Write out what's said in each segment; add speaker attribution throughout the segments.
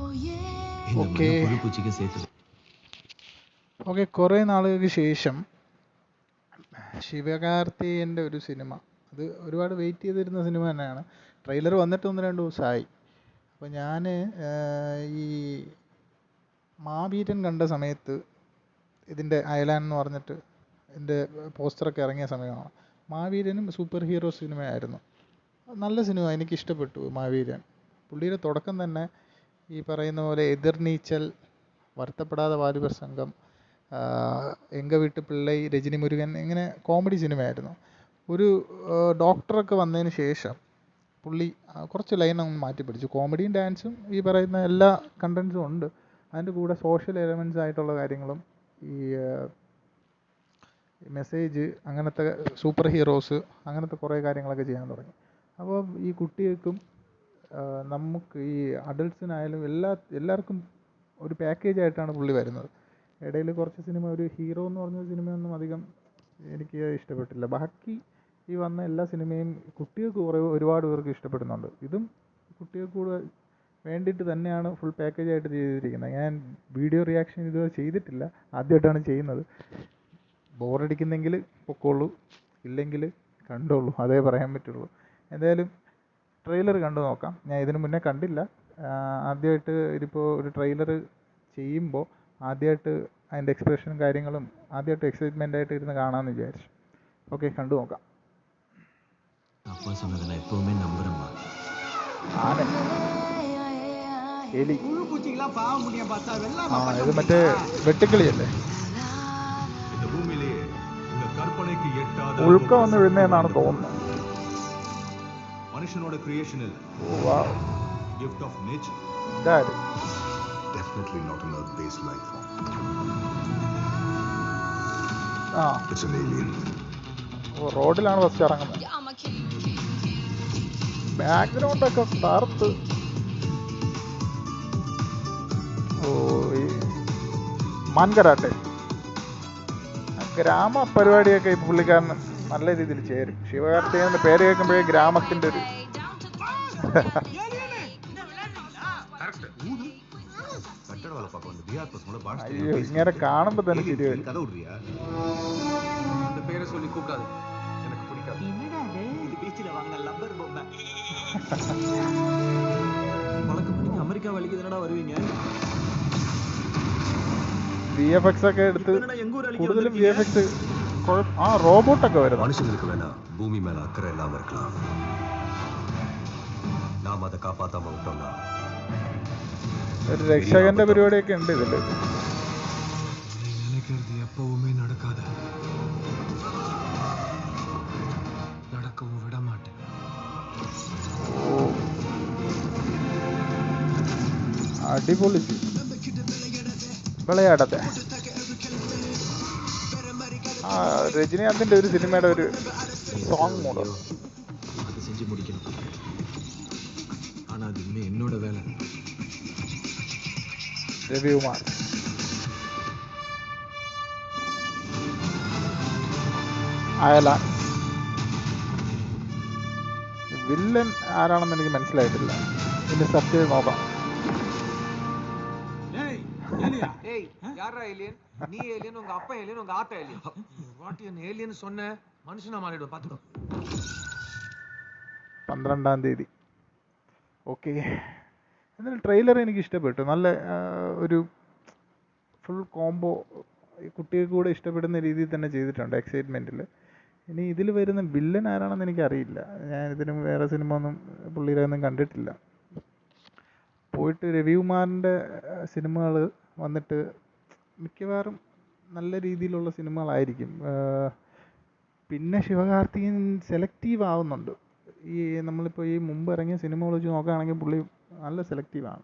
Speaker 1: Okay okay, കുറേ നാളുകൾക്ക് ശേഷം ശിവകാർത്തികേയൻ്റെ ഒരു സിനിമ, അത് ഒരുപാട് വെയിറ്റ് ചെയ്തിരുന്ന സിനിമ തന്നെയാണ്. ട്രെയിലർ വന്നിട്ട് 1-2 ദിവസമായി. അപ്പോൾ ഞാൻ ഈ മാവീരൻ കണ്ട സമയത്ത് ഇതിൻ്റെ അയലാൻ എന്ന് പറഞ്ഞിട്ട് ഇതിൻ്റെ പോസ്റ്ററൊക്കെ ഇറങ്ങിയ സമയമാണ്. മാവീരനും സൂപ്പർ ഹീറോ സിനിമയായിരുന്നു. നല്ല സിനിമ, എനിക്കിഷ്ടപ്പെട്ടു മാവീരൻ. പുള്ളിയുടെ തുടക്കം തന്നെ ഈ പറയുന്ന പോലെ എതിർനീച്ചൽ, വരുത്തപ്പെടാതെ വാലിബർ സംഘം, എങ്ക വീട്ട് പിള്ളൈ, രജനി മുരുകൻ, ഇങ്ങനെ കോമഡി സിനിമയായിരുന്നു. ഒരു ഡോക്ടറൊക്കെ വന്നതിന് ശേഷം പുള്ളി കുറച്ച് ലൈനൊന്ന് മാറ്റി പിടിച്ചു. കോമഡിയും ഡാൻസും ഈ പറയുന്ന എല്ലാ കണ്ടൻസും ഉണ്ട്. അതിൻ്റെ കൂടെ സോഷ്യൽ എലമെൻറ്റ്സ് ആയിട്ടുള്ള കാര്യങ്ങളും ഈ മെസ്സേജ്, അങ്ങനത്തെ സൂപ്പർ ഹീറോസ്, അങ്ങനത്തെ കുറേ കാര്യങ്ങളൊക്കെ ചെയ്യാൻ തുടങ്ങി. അപ്പോൾ ഈ കുട്ടികൾക്കും നമുക്ക് ഈ അഡൾട്ട്സിനായാലും എല്ലാവർക്കും ഒരു പാക്കേജ് ആയിട്ടാണ് പുള്ളി വരുന്നത്. ഇടയിൽ കുറച്ച് സിനിമ, ഒരു ഹീറോ എന്ന് പറഞ്ഞ സിനിമയൊന്നും അധികം എനിക്ക് ഇഷ്ടപ്പെട്ടില്ല. ബാക്കി ഈ വന്ന എല്ലാ സിനിമയും കുട്ടികൾക്ക് ഒരുപാട് പേർക്ക് ഇഷ്ടപ്പെടുന്നുണ്ട്. ഇതും കുട്ടികൾക്ക് കൂടെ വേണ്ടിയിട്ട് തന്നെയാണ് ഫുൾ പാക്കേജ് ആയിട്ട് ചെയ്തിരിക്കുന്നത്. ഞാൻ വീഡിയോ റിയാക്ഷൻ ഇതുവരെ ചെയ്തിട്ടില്ല, ആദ്യമായിട്ടാണ് ചെയ്യുന്നത്. ബോറടിക്കുന്നെങ്കിൽ പൊക്കോളൂ, ഇല്ലെങ്കിൽ കണ്ടോളൂ, അതേ പറയാൻ പറ്റുള്ളൂ. എന്തായാലും ട്രെയിലർ കണ്ടു നോക്കാം. ഞാൻ ഇതിനു മുന്നേ കണ്ടില്ല. ആദ്യമായിട്ട് ഇതിപ്പോൾ ഒരു ട്രെയിലർ ചെയ്യുമ്പോൾ ആദ്യമായിട്ട് അതിൻ്റെ എക്സ്പ്രഷനും കാര്യങ്ങളും ആദ്യമായിട്ട് എക്സൈറ്റ്മെൻ്റ് ആയിട്ട് ഇരുന്ന് കാണാമെന്ന് വിചാരിച്ചു. ഓക്കെ, കണ്ടു നോക്കാം. ആന, എലി, ഇത് മറ്റേ വെട്ടുക്കിളിയല്ലേ? ഉൾക്ക വന്ന് വീഴുന്നതെന്നാണ് തോന്നുന്നത്.
Speaker 2: മനുഷ്യനോട് ക്രിയേഷനിൽ gift of nature.
Speaker 1: That
Speaker 2: Definitely not an earth-based life form. It's an alien.
Speaker 1: റോഡിലാണ് ഫസ്റ്റ് ഇറങ്ങുന്നത്. ബാക്ക്ഗ്രൗണ്ട് ഒക്കെ തറുത്ത്. മാൻകരാട്ടെ, ഗ്രാമ പരിപാടിയൊക്കെ ഈ പുള്ളിക്കാരൻ നല്ല രീതിയിൽ ചേരും. ശിവകാർത്തികേയൻ്റെ പേര് കേൾക്കുമ്പോഴേ ഗ്രാമത്തിൻ്റെ ഒരു അയ്യോ, ഇങ്ങനെ കാണുമ്പോ തന്നെ ശരി വരും. VFX ഒക്കെ എടുത്ത്, കൂടുതലും VFX റോബോട്ടൊക്കെ വരുന്നു.
Speaker 2: മനുഷ്യർക്ക് വേണ ഭൂമി മേല അക്കறை എല്ലാം இருக்கலாம். നാം അത് കാപ്പാത്താൻ വിട്ടോണ്ട.
Speaker 1: ഒരു രക്ഷകന്റെ പരിപാടിയൊക്കെ ഉണ്ട് ഇതില്.
Speaker 2: எப்பவுமே நடக்காது, நடக்கவும் விட மாட்டேன்.
Speaker 1: അടിപൊളി വിളയാടത്തെ. രജനീകാന്തിന്റെ ഒരു സിനിമയുടെ ഒരു സോങ് മൂഡ്.
Speaker 2: അത് செஞ்சு முடிக்கணும். ஆனா அது இன்னும் என்னோட வேலை.
Speaker 1: രവികുമാർ, അയലാൻ. വില്ലൻ ആരാണെന്ന് എനിക്ക് മനസ്സിലായിട്ടില്ല. ഇനി സെർച്ച് ചെയ്ത് നോക്കാം.
Speaker 3: யாரா ஏலியன்? நீ ஏலியன், உங்க அப்பா ஏலியன், உங்க ஆத்தா ஏலியன். வாட் ஏன் ஏலியன் சொன்ன? மனுஷனா மாறிடும், பாத்துக்கோ.
Speaker 1: 12-ാം തീയതി. ഓക്കെ, എന്നാലും ട്രെയിലർ എനിക്ക് ഇഷ്ടപ്പെട്ടു. നല്ല ഒരു ഫുൾ കോംബോ, കുട്ടികൾക്ക് കൂടെ ഇഷ്ടപ്പെടുന്ന രീതിയിൽ തന്നെ ചെയ്തിട്ടുണ്ട്, എക്സൈറ്റ്മെൻറ്റിൽ. ഇനി ഇതിൽ വരുന്ന വില്ലൻ ആരാണെന്ന് എനിക്കറിയില്ല. ഞാൻ ഇതിനും വേറെ സിനിമ ഒന്നും പുള്ളിയുടെ ഒന്നും കണ്ടിട്ടില്ല. പോയിട്ട് രവികുമാറിൻ്റെ സിനിമകൾ വന്നിട്ട് മിക്കവാറും നല്ല രീതിയിലുള്ള സിനിമകളായിരിക്കും. പിന്നെ ശിവകാർത്തികേയൻ സെലക്റ്റീവ് ആവുന്നുണ്ട്. ഈ നമ്മളിപ്പോൾ ഈ മുമ്പ് ഇറങ്ങിയ സിനിമകൾ വെച്ച് നോക്കുകയാണെങ്കിൽ പുള്ളി നല്ല സെലക്റ്റീവാണ്.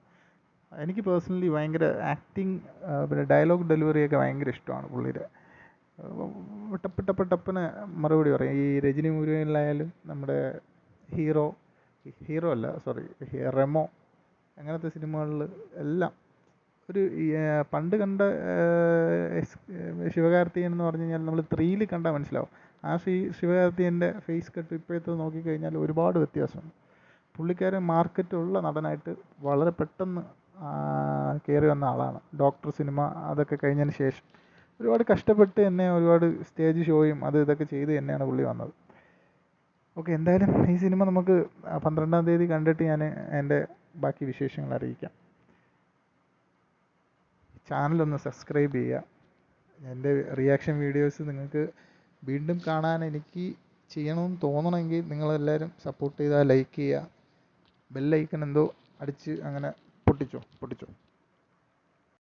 Speaker 1: എനിക്ക് പേഴ്സണലി ഭയങ്കര ആക്ടിങ്, പിന്നെ ഡയലോഗ് ഡെലിവറിയൊക്കെ ഭയങ്കര ഇഷ്ടമാണ് പുള്ളിയുടെ. ടപ്പന് മറുപടി പറയും. ഈ രജനി മുരുകനിലായാലും നമ്മുടെ റെമോ, അങ്ങനത്തെ സിനിമകളിൽ എല്ലാം ഒരു പണ്ട് കണ്ട ശിവകാർത്തികേയൻ എന്ന് പറഞ്ഞു കഴിഞ്ഞാൽ നമ്മൾ 3-ൽ കണ്ടാൽ മനസ്സിലാവും. ആ ശിവകാർത്തികേയൻ്റെ ഫേസ് കട്ട് ഇപ്പോഴത്തെ നോക്കിക്കഴിഞ്ഞാൽ ഒരുപാട് വ്യത്യാസമുണ്ട്. പുള്ളിക്കാരൻ മാർക്കറ്റുള്ള നടനായിട്ട് വളരെ പെട്ടെന്ന് കയറി വന്ന ആളാണ്. ഡോക്ടർ സിനിമ അതൊക്കെ കഴിഞ്ഞതിന് ശേഷം ഒരുപാട് കഷ്ടപ്പെട്ട് തന്നെ ഒരുപാട് സ്റ്റേജ് ഷോയും അത് ഇതൊക്കെ ചെയ്ത് തന്നെയാണ് പുള്ളി വന്നത്. ഓക്കെ, എന്തായാലും ഈ സിനിമ നമുക്ക് 12-ാം തീയതി കണ്ടിട്ട് ഞാൻ എൻ്റെ ബാക്കി വിശേഷങ്ങൾ അറിയിക്കാം. ചാനലൊന്ന് സബ്സ്ക്രൈബ് ചെയ്യുക. എൻ്റെ റിയാക്ഷൻ വീഡിയോസ് നിങ്ങൾക്ക് വീണ്ടും കാണാൻ എനിക്ക് ചെയ്യണമെന്ന് തോന്നണമെങ്കിൽ നിങ്ങളെല്ലാവരും സപ്പോർട്ട് ചെയ്താൽ ലൈക്ക് ചെയ്യുക. ബെല്ലൈക്കൺ എന്തോ അടിച്ച് അങ്ങനെ പൊട്ടിച്ചോ.